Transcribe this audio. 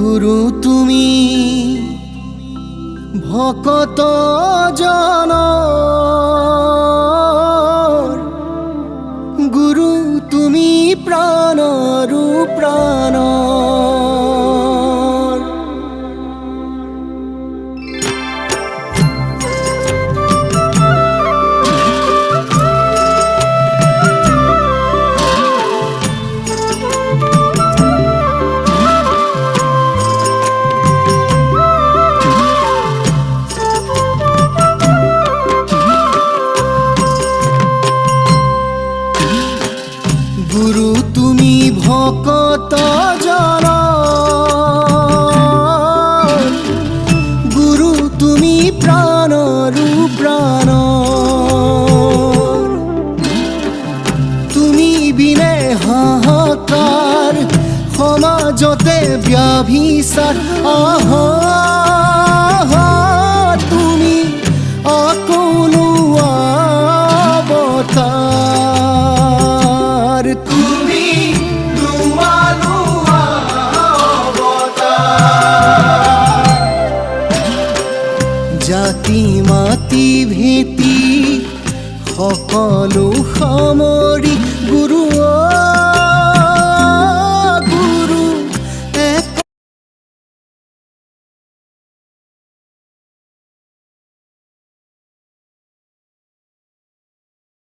গুৰু তুমি ভকত জনৰ গুৰু তুমি প্ৰাণৰু প্ৰাণ গুৰু তুমি ভকত জনৰ গুৰু তুমি প্ৰাণৰু প্ৰাণ তুমি বিনে হাহাকাৰ সমাজতে ব্যাভিচাৰ তুমি অকলো অৱতাৰ তুমি দয়ালু অৱতাৰ জাতি মাতি ভেটি সকলো সামৰি গুৰু